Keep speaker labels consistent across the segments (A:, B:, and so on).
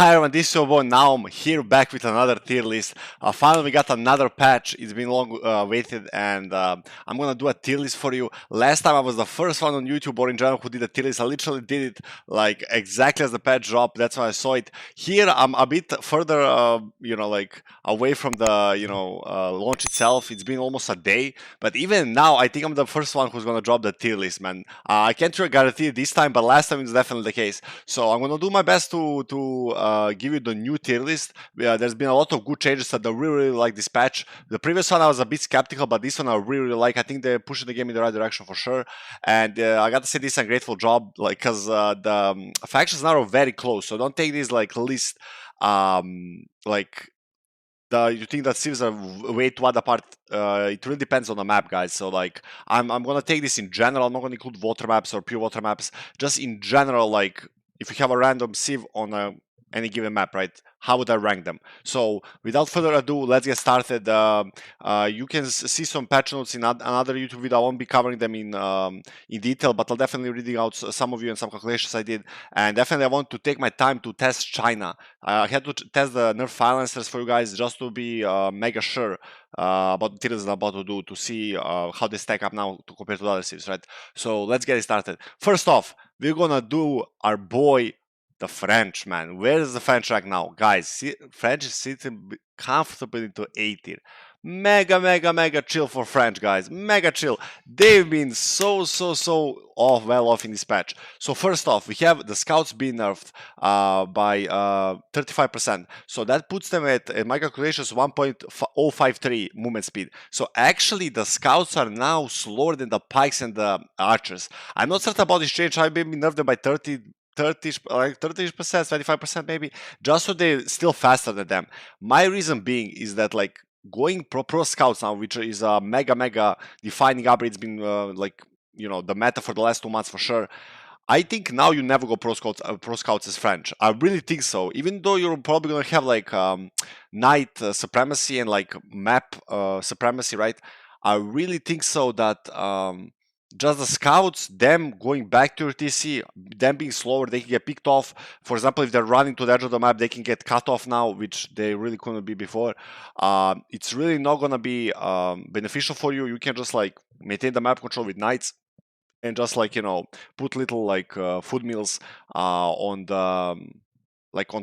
A: Hi everyone, this is your boy. Now I'm here back with another tier list. Finally, we got another patch. It's been long waited, and I'm gonna do a tier list for you. Last time I was the first one on YouTube or in general who did a tier list. I literally did it like exactly as the patch dropped. That's why I saw it. Here I'm a bit further, like away from the launch itself. It's been almost a day, but even now, I think I'm the first one who's gonna drop the tier list, man. I can't really guarantee it this time, but last time it's definitely the case. So I'm gonna do my best to give you the new tier list. There's been a lot of good changes that I really like this patch. The previous one I was a bit skeptical, but this one I really like. I think they're pushing the game in the right direction for sure. And I gotta say this is a grateful job, like because the factions now are very close. So don't take this like list like you think that civs are way too wide apart. It really depends on the map, guys. So like I'm gonna take this in general. I'm not gonna include water maps or pure water maps. Just in general, like if you have a random civ on any given map, right? How would I rank them? So without further ado, let's get started. You can see some patch notes in another YouTube video. I won't be covering them in detail, but I'll definitely reading out some of you and some calculations I did. And definitely I want to take my time to test China. I had to test the nerf silencers for you guys just to be mega sure about the tiers I'm about to do to see how they stack up now to compare to the other civs, right? So let's get it started. First off, we're gonna do our boy the French, man. Where is the French right now? Guys, French is sitting comfortably into A tier. Mega chill for French, guys. Mega chill. They've been so well off in this patch. So first off, we have the scouts being nerfed by 35%. So that puts them at, in my calculations, 1.053 movement speed. So actually, the scouts are now slower than the pikes and the archers. I'm not certain about this change. I've been nerfed them by 30%, 25% maybe, just so they're still faster than them. My reason being is that like going pro scouts now, which is a mega defining upgrade, it's been the meta for the last 2 months for sure. I think now you never go pro scouts as French. I really think so. Even though you're probably gonna have like knight supremacy and like map supremacy, right? I really think so that just the scouts, them going back to your TC, them being slower, they can get picked off. For example, if they're running to the edge of the map, they can get cut off now, which they really couldn't be before. It's really not gonna be beneficial for you. You can just like maintain the map control with knights and just like put little like food meals on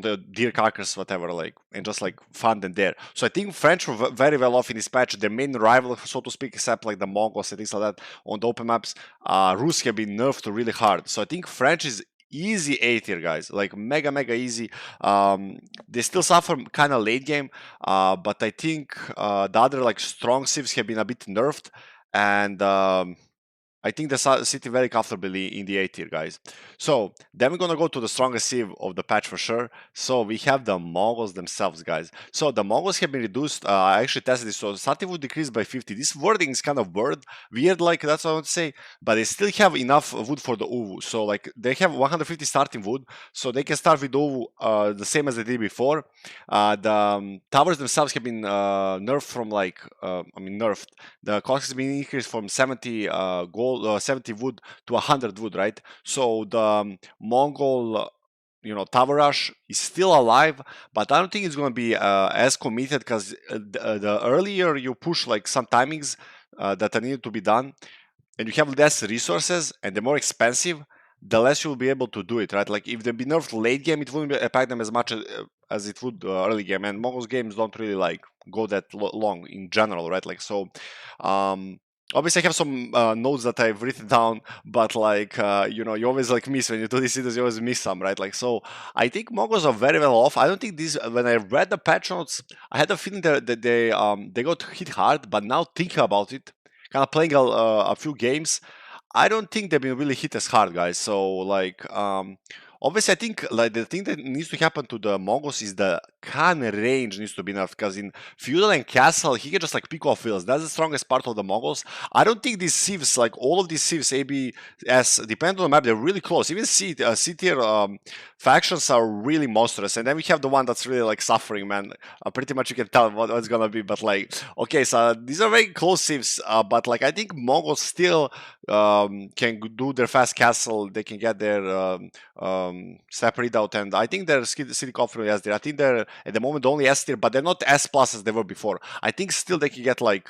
A: the deer carcass, whatever, like, and just like fun them there. So I think French were very well off in this patch. Their main rival, so to speak, except like the Mongols and things like that on the open maps, Rus have been nerfed really hard. So I think French is easy A tier, guys, like mega easy. They still suffer kind of late game, but I think the other like strong civs have been a bit nerfed, and I think the city very comfortably in the A tier, guys. So then we're gonna go to the strongest civ of the patch for sure. So we have the Mongols themselves, guys. So the Mongols have been reduced. I actually tested this. So starting wood decreased by 50. This wording is kind of weird, like that's what I would say. But they still have enough wood for the Uwu. So like they have 150 starting wood, so they can start with Uwu the same as they did before. The towers themselves have been nerfed from like nerfed. The cost has been increased from 70 gold, 70 wood to 100 wood, right? So the Mongol tower rush is still alive, but I don't think it's going to be as committed because the earlier you push like some timings that are needed to be done, and you have less resources and they're more expensive, the less you'll be able to do it, right? Like if they be nerfed late game, it wouldn't impact them as much as it would early game, and Mongols games don't really like go that long in general, right? Like so. Obviously, I have some notes that I've written down, but like you always like miss when you do these videos. You always miss some, right? Like so, I think Mongols are very well off. I don't think this. When I read the patch notes, I had a feeling that they got hit hard, but now thinking about it, kind of playing a few games, I don't think they've been really hit as hard, guys. So like obviously I think like the thing that needs to happen to the Mongols is the Khan range needs to be nerfed, because in feudal and castle he can just like pick off fields. That's the strongest part of the Mongols. I don't think these civs, like all of these civs, ABS, depend on the map, they're really close. Even C tier factions are really monstrous, and then we have the one that's really like suffering, man. Pretty much you can tell what's gonna be, but like okay, so these are very close civs, but like I think Mongols still can do their fast castle. They can get their separate out, and I think they're sitting comfortably S tier. I think they're at the moment only S tier, but they're not S plus as they were before. I think still they can get like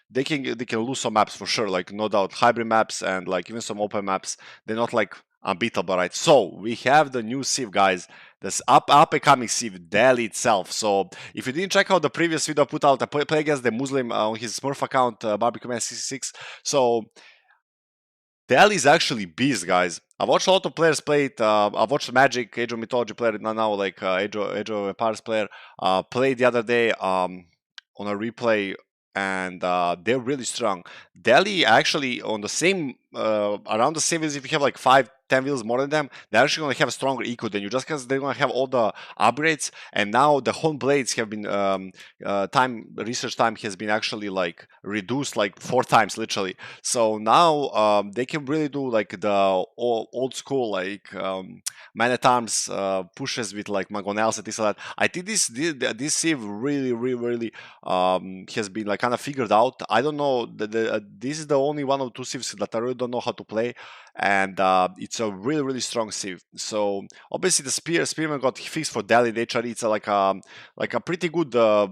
A: they can lose some maps for sure, like no doubt hybrid maps and like even some open maps. They're not like unbeatable, right? So we have the new Civ, guys. This up and coming Civ, Delhi itself. So if you didn't check out the previous video I put out, I play against the Muslim on his Smurf account, Barbecue Man 66. So Delhi is actually beast, guys. I've watched a lot of players play it. I've watched Magic, Age of Mythology player, now like Age of Empires player, played the other day on a replay, and they're really strong. Delhi actually on the same, around the same as if you have like 5-10 wheels more than them, they're actually going to have a stronger eco than you just because they're going to have all the upgrades. And now the home blades have been, research time has been actually like reduced like 4 times literally. So now they can really do like the old school like man at arms pushes with like mangonels and things like that. I think this Civ really has been like kind of figured out. I don't know. This is the only one of two Civs that I really don't know how to play, and it's a really strong Civ. So obviously the Spearman got fixed for Delhi. The HRE, it's like a pretty good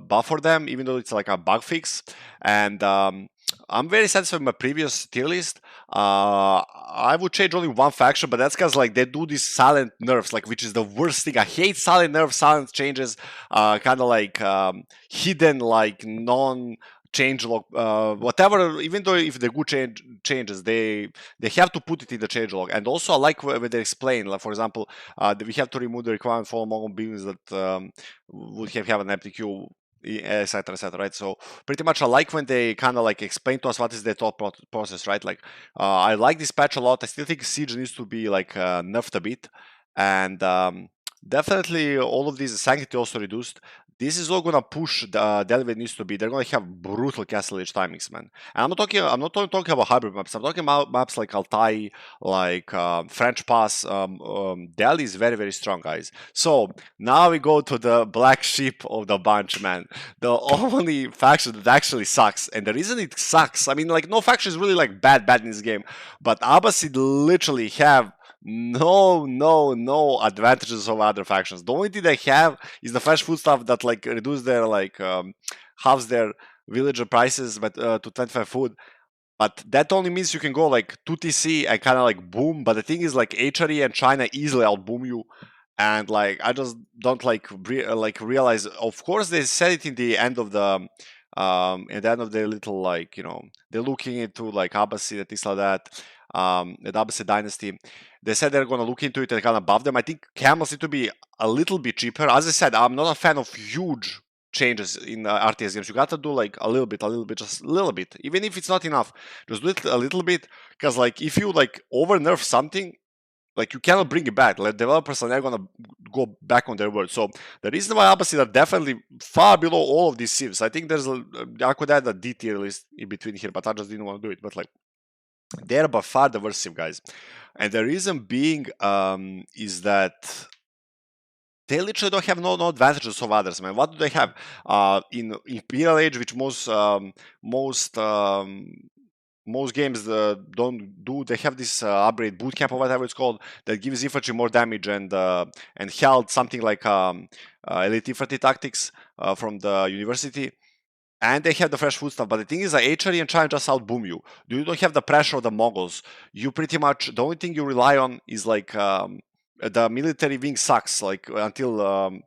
A: buff for them, even though it's like a bug fix. And I'm very satisfied with my previous tier list. I would change only one faction, but that's because like they do these silent nerfs, like which is the worst thing. I hate silent nerfs, silent changes, kind of like hidden, like change log, whatever. Even though if they're good changes, they have to put it in the change log. And also, I like when they explain, like for example, we have to remove the requirement for Mongol beams that would have an empty queue, etc, right? So pretty much I like when they kind of like explain to us what is their thought process, right? Like I like this patch a lot. I still think Siege needs to be like nerfed a bit, and definitely all of these sanctity also reduced. This is all gonna push the Delve needs to be. They're gonna have brutal castle age timings, man. And I'm not talking about hybrid maps. I'm talking about maps like Altai, like French Pass. Delhi is very strong, guys. So now we go to the black sheep of the bunch, man. The only faction that actually sucks, and the reason it sucks, I mean, like no faction is really like bad in this game, but Abbasid literally have no advantages over other factions. The only thing they have is the fresh food stuff that like reduce their like halves their villager prices, but to 25 food. But that only means you can go like 2TC and kind of like boom. But the thing is like HRE and China easily outboom you. And like I just don't like realize. Of course, they said it in the end of the at the end of their little like they're looking into like Abbasid and things like that. The Abbasid dynasty. They said they're gonna look into it and kind of buff them. I think camels need to be a little bit cheaper. As I said, I'm not a fan of huge changes in RTS games. You gotta do like a little bit, just a little bit. Even if it's not enough, just do it a little bit. Because like if you like over nerf something, like you cannot bring it back. Like developers are never gonna go back on their word. So the reason why Abbasid are definitely far below all of these Civs. I think there's I could add a D tier list in between here, but I just didn't want to do it. But like they're by far the worst Civ, guys. And the reason being is that they literally don't have no advantages of others, man. What do they have? In Imperial Age, which most games don't do, they have this upgrade bootcamp or whatever it's called that gives infantry more damage and health, something like elite infantry tactics from the university. And they have the fresh food stuff, but the thing is that HRE and China just outboom you. You don't have the pressure of the Mongols. You pretty much, the only thing you rely on is like the military wing sucks like until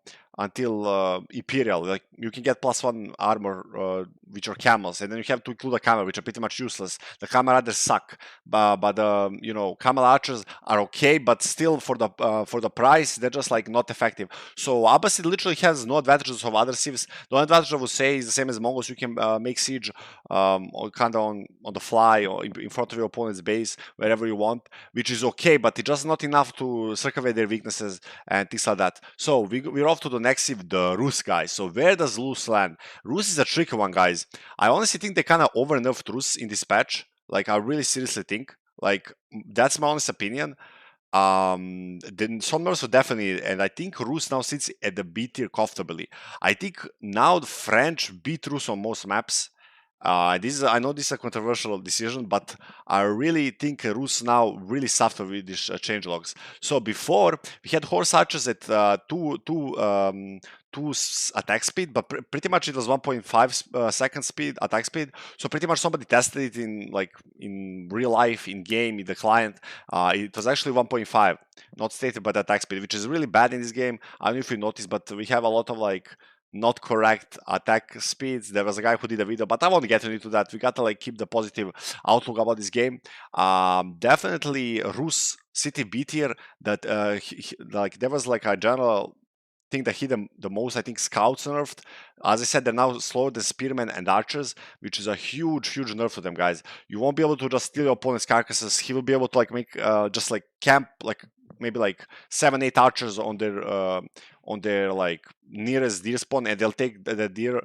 A: Imperial. Like you can get +1 armor which are camels, and then you have to include a camel, which are pretty much useless. The camel riders suck, but the camel archers are okay, but still for the price they're just like not effective. So Abbasid literally has no advantages of other civs. The only advantage I would say is the same as Mongols. You can make siege or kind of on the fly or in front of your opponent's base wherever you want, which is okay, but it's just not enough to circumvent their weaknesses and things like that. So we're off to the next civ, the Rus, guys. So where does Rus land? Rus is a tricky one, guys. I honestly think they kind of over nerfed Rus in this patch. Like I really seriously think. Like that's my honest opinion. Then some nerfs are definitely, and I think Rus now sits at the B tier comfortably. I think now the French beat Rus on most maps. I know this is a controversial decision, but I really think Rus now really suffer with these change logs. So before we had horse archers at attack speed, but pretty much it was 1.5 second speed attack speed. So pretty much somebody tested it in real life, in game, in the client. It was actually 1.5, not stated by the attack speed, which is really bad in this game. I don't know if you noticed, but we have a lot of like not correct attack speeds. There was a guy who did a video, but I won't get into that. We gotta like keep the positive outlook about this game. Definitely Rus City B tier that like there was like a general thing that hit them the most. I think scouts nerfed. As I said, they're now slower than spearmen and archers, which is a huge nerf for them, guys. You won't be able to just steal your opponent's carcasses. He will be able to like make just like camp like maybe like 7-8 archers on their like nearest deer spawn, and they'll take the deer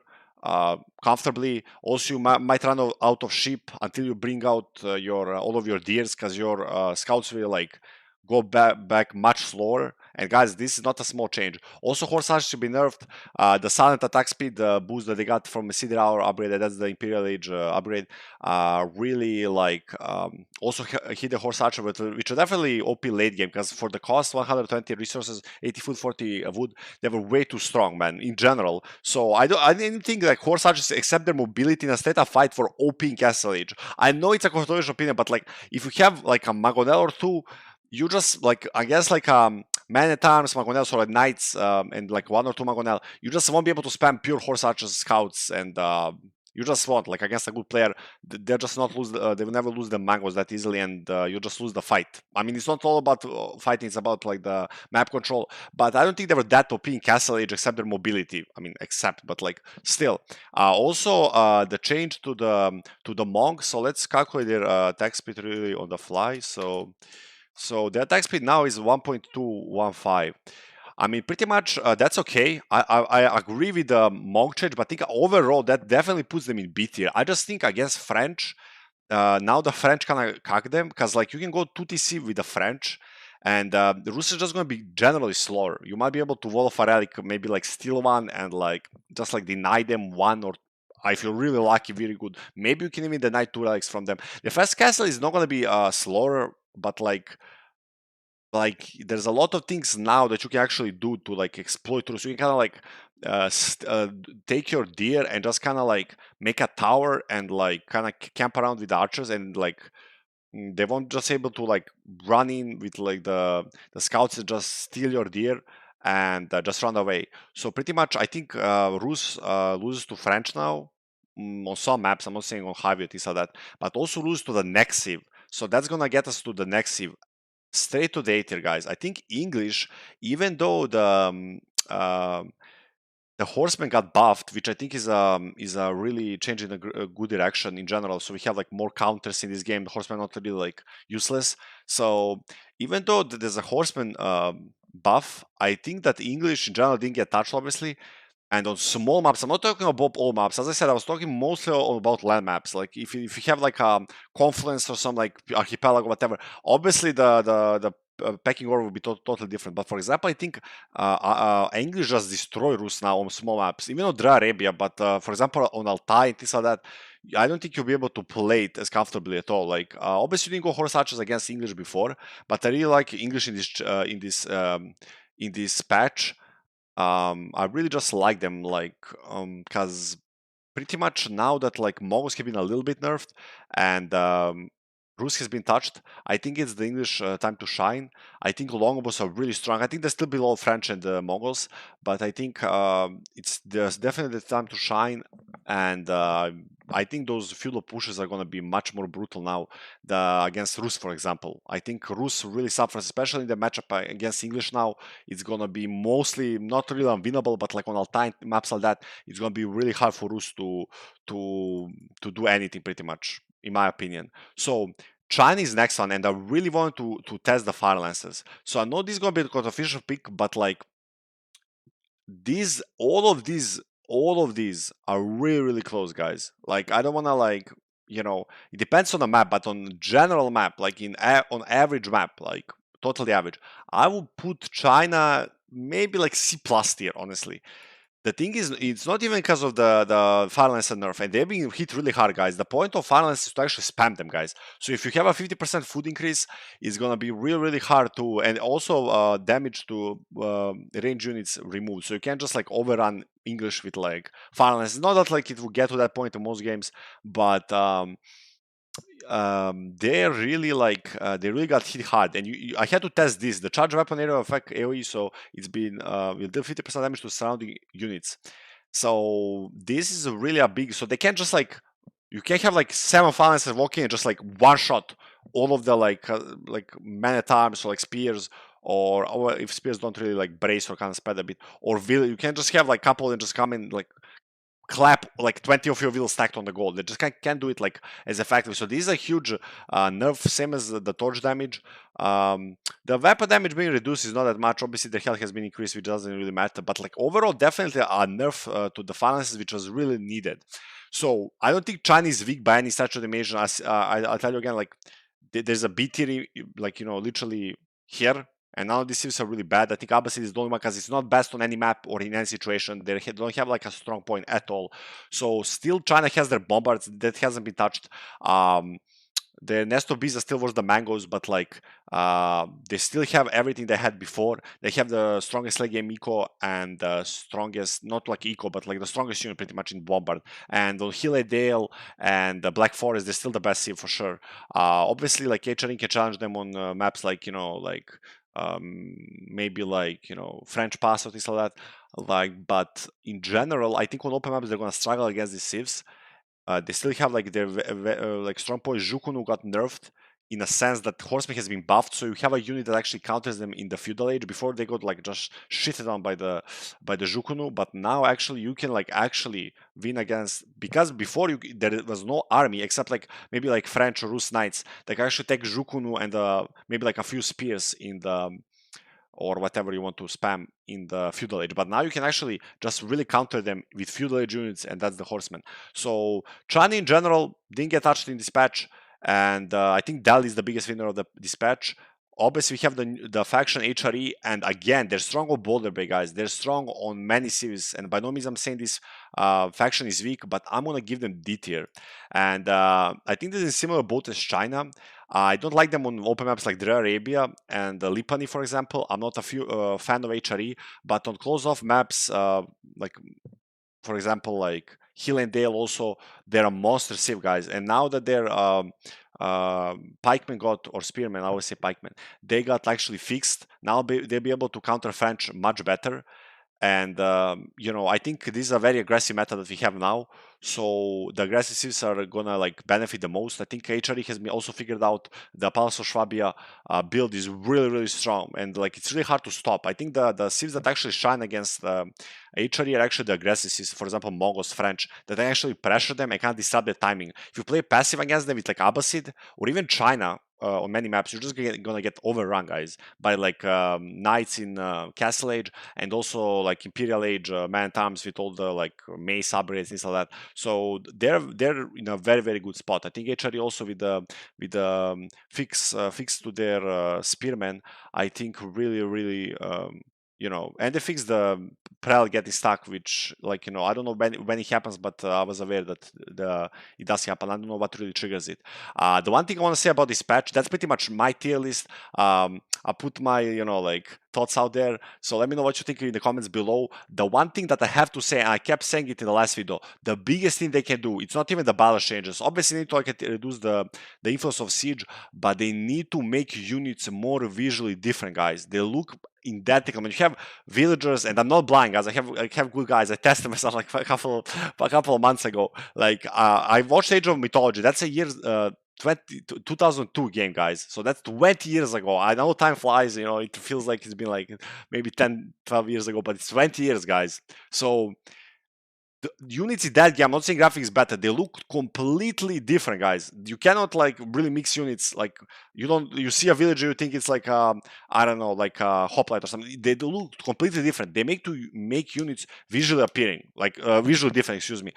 A: comfortably. Also, you might run out of sheep until you bring out your all of your deers, because your scouts will like go back much slower. And guys, this is not a small change. Also, horse archers should be nerfed. The silent attack speed boost that they got from Cedar Hour upgrade, that's the Imperial Age upgrade, really like also hit the horse archer, which are definitely OP late game, because for the cost 120 resources, 80 food, 40 wood, they were way too strong, man, in general. So I didn't think like horse archers, except their mobility in a state of fight for OP in Castle Age. I know it's a controversial opinion, but like if you have like a Magonel or two, you just like, I guess like man at arms Magonel, or like knights, and like 1 or 2 Magonel, you just won't be able to spam pure horse archers scouts, and you just won't, like against a good player, they'll just not lose. They will never lose the mangoes that easily, and you just lose the fight. I mean, it's not all about fighting; it's about like the map control. But I don't think they were that OP in Castle Age, except their mobility. I mean, except, but like still. Also, the change to the monk. So let's calculate their attack speed really on the fly. So the attack speed now is 1.215. I mean, pretty much that's okay. I agree with the monk change, but I think overall that definitely puts them in B tier. I just think against French, now the French kind of cack them, because like you can go 2TC with the French, and the Rus is just going to be generally slower. You might be able to Wall of a Relic, maybe like steal one and like just like deny them one, or I feel really lucky, very good. Maybe you can even deny 2 relics from them. The first castle is not going to be slower, but like there's a lot of things now that you can actually do to like exploit through. So you can kind of like take your deer and just kind of like make a tower and like kind of camp around with archers, and like they won't just able to like run in with like the scouts and just steal your deer and just run away. So pretty much I think Rus loses to French now, on some maps. I'm not saying on Javier, this or that, but also lose to the Nexiv. So that's gonna get us to the Nexiv. Straight to the A tier, guys. I think English, even though the horseman got buffed, which I think is a really change in a good direction in general. So we have like more counters in this game. The horseman not really like useless. So even though there's a horseman buff, I think that English in general didn't get touched, obviously. And on small maps, I'm not talking about all maps. As I said, I was talking mostly about land maps. Like if you have like a confluence or some like archipelago, whatever. Obviously, the pecking order will be totally different. But for example, I think English just destroy Rus now on small maps, even on Dra Arabia. But for example, on Altai and things like that, I don't think you'll be able to play it as comfortably at all. Like obviously, you didn't go horse archers against English before, but I really like English in this patch. I really just like them, like because pretty much now that like Mongols have been a little bit nerfed and Rus has been touched, I think it's the English time to shine. I think longbows are really strong. I think they're still below French and Mongols, but I think it's there's definitely the time to shine, and I think those feudal pushes are going to be much more brutal now against Rus, for example. I think Rus really suffers, especially in the matchup against English now. It's going to be mostly not really unwinnable, but like on Altai maps like that, it's going to be really hard for Rus to do anything, pretty much, in my opinion. So China is next one, and I really want to test the Fire Lancers. So I know this is going to be the controversial pick, but like these, all of these are really close, guys. Like I don't want to like, it depends on the map, but on general map, like on average map, like totally average, I would put China maybe like C plus tier, honestly. The thing is, it's not even because of the Fire Lancer nerf, and they've been hit really hard, guys. The point of Fire Lance is to actually spam them, guys. So if you have a 50% food increase, it's gonna be really, really hard to, and also damage to range units removed. So you can't just like overrun English with like Fire Lance. It's not that like it will get to that point in most games, but they're really like they really got hit hard, and I had to test this. The charge weapon area affect AOE, so it's been will deal 50% damage to surrounding units. So this is really a big. So they can't just like you can't have like 7 Phalanxes walking and just like one shot all of the like man at arms or like spears. Or if spears don't really like brace or kind of spread a bit, or you can't just have like couple and just come in like clap like 20 of your wheels stacked on the goal. They just can't do it like as effectively. So this is a huge nerf, same as the torch damage. The weapon damage being reduced is not that much. Obviously, the health has been increased, which doesn't really matter. But like overall, definitely a nerf to the finances, which was really needed. So I don't think China is weak by any stretch of the imagination. I'll tell you again, like there's a B tier, like literally here. And now these civs are really bad. I think Abbasid is the only one because it's not best on any map or in any situation. They don't have like a strong point at all. So still China has their bombards that hasn't been touched. The nest of bees are still worse than mangoes, but like they still have everything they had before. They have the strongest late game eco and the strongest, not like eco, but like the strongest unit pretty much in Bombard. And on Hill Dale and the Black Forest, they're still the best civ for sure. Obviously, like HRN can challenge them on maps like maybe like French Pass or things like that. But in general, I think on open maps they're gonna struggle against these civs. They still have like their like strong point. Zhukunu got nerfed in a sense that Horseman has been buffed, so you have a unit that actually counters them in the feudal age. Before they got like just shitted on by the Zhukunu, but now actually you can like actually win against, because before there was no army except like maybe like French or Rus knights that can actually take Zhukunu and maybe like a few spears in the or whatever you want to spam in the feudal age. But now you can actually just really counter them with feudal age units, and that's the horseman. So Chani in general didn't get touched in dispatch, and I think Dal is the biggest winner of the dispatch. Obviously, we have the faction HRE, and again, they're strong on Boulder Bay, guys. They're strong on many cities, and by no means I'm saying this faction is weak, but I'm gonna give them D tier. And I think this is similar boat as China. I don't like them on open maps like Dre Arabia and Lipani, for example. I'm not a fan of HRE, but on close-off maps, like for example, like Hill and Dale, also they're a monster civ, guys. And now that they're pikemen got, or spearmen, I always say pikemen, they got actually fixed. Now they'll be able to counter French much better. And I think this is a very aggressive meta that we have now. So the aggressive civs are gonna like benefit the most. I think HRE has been also figured out the Palace of Schwabia build is really, really strong, and like it's really hard to stop. I think the civs that actually shine against HRE are actually the aggressive civs. For example, Mongols, French, that actually pressure them and can't disrupt the timing. If you play passive against them with like Abbasid or even China, on many maps, you're just gonna get overrun, guys, by like knights in Castle Age and also like Imperial Age man at arms with all the like mace upgrades, things like that. So they're in a very, very good spot. I think HRE also with the fix to their spearmen, I think really, really and they fixed the Prel getting stuck, which like I don't know when it happens, but I was aware that it does happen. I don't know what really triggers it. The one thing I want to say about this patch, that's pretty much my tier list. I put my like thoughts out there, so let me know what you think in the comments below. The one thing that I have to say, and I kept saying it in the last video, the biggest thing they can do, it's not even the balance changes. Obviously, they need to like reduce the influence of siege, but they need to make units more visually different, guys. They look identical. When you have villagers, and I'm not blind, guys. I have good guys. I tested myself like a couple of months ago. Like I watched Age of Mythology. That's a year 2002 game, guys. So that's 20 years ago. I know time flies. It feels like it's been like maybe 10, 12 years ago, but it's 20 years, guys. So the units in that game, I'm not saying graphics better, they look completely different, guys. You cannot like really mix units. Like you see a villager, you think it's like I don't know, like a hoplite or something. They do look completely different. They make units visually appearing, like visually different, excuse me.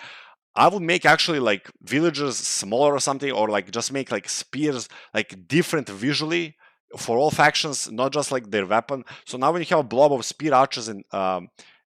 A: I would make actually like villagers smaller or something, or like just make like spears like different visually for all factions, not just like their weapon. So now when you have a blob of spear archers and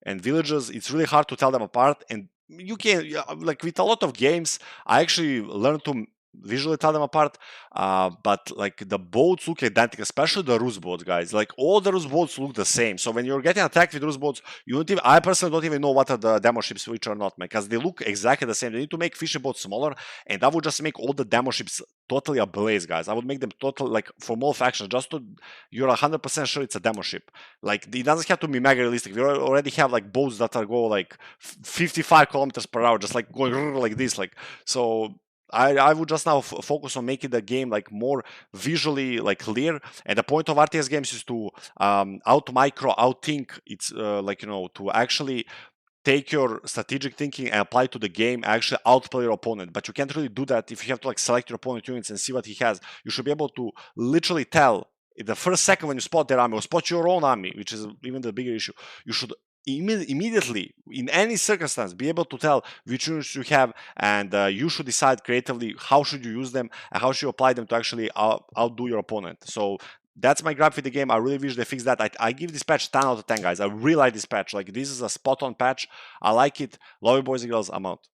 A: and villages, it's really hard to tell them apart. And you can, like with a lot of games, I actually learned to visually tell them apart. But like the boats look identical, especially the Rus boats, guys. Like all the Rus boats look the same. So when you're getting attacked with Rus boats, you don't even, I personally don't even know what are the demo ships which are not, because they look exactly the same. They need to make fishing boats smaller, and that would just make all the demo ships totally ablaze, guys. I would make them total, like for more factions, just to you're 100% sure it's a demo ship. Like it doesn't have to be mega realistic. We already have like boats that are go like 55 kilometers per hour, just like going like this. Like so, I would just now focus on making the game like more visually like clear. And the point of RTS games is to out micro, outthink. It's like to actually take your strategic thinking and apply it to the game, actually outplay your opponent. But you can't really do that if you have to like select your opponent units and see what he has. You should be able to literally tell in the first second when you spot their army or spot your own army, which is even the bigger issue. You should immediately, in any circumstance, be able to tell which units you have, and you should decide creatively how should you use them and how should you apply them to actually outdo your opponent. So that's my gripe with the game. I really wish they fixed that. I give this patch 10 out of 10, guys. I really like this patch. Like, this is a spot on patch. I like it. Love you, boys and girls. I'm out.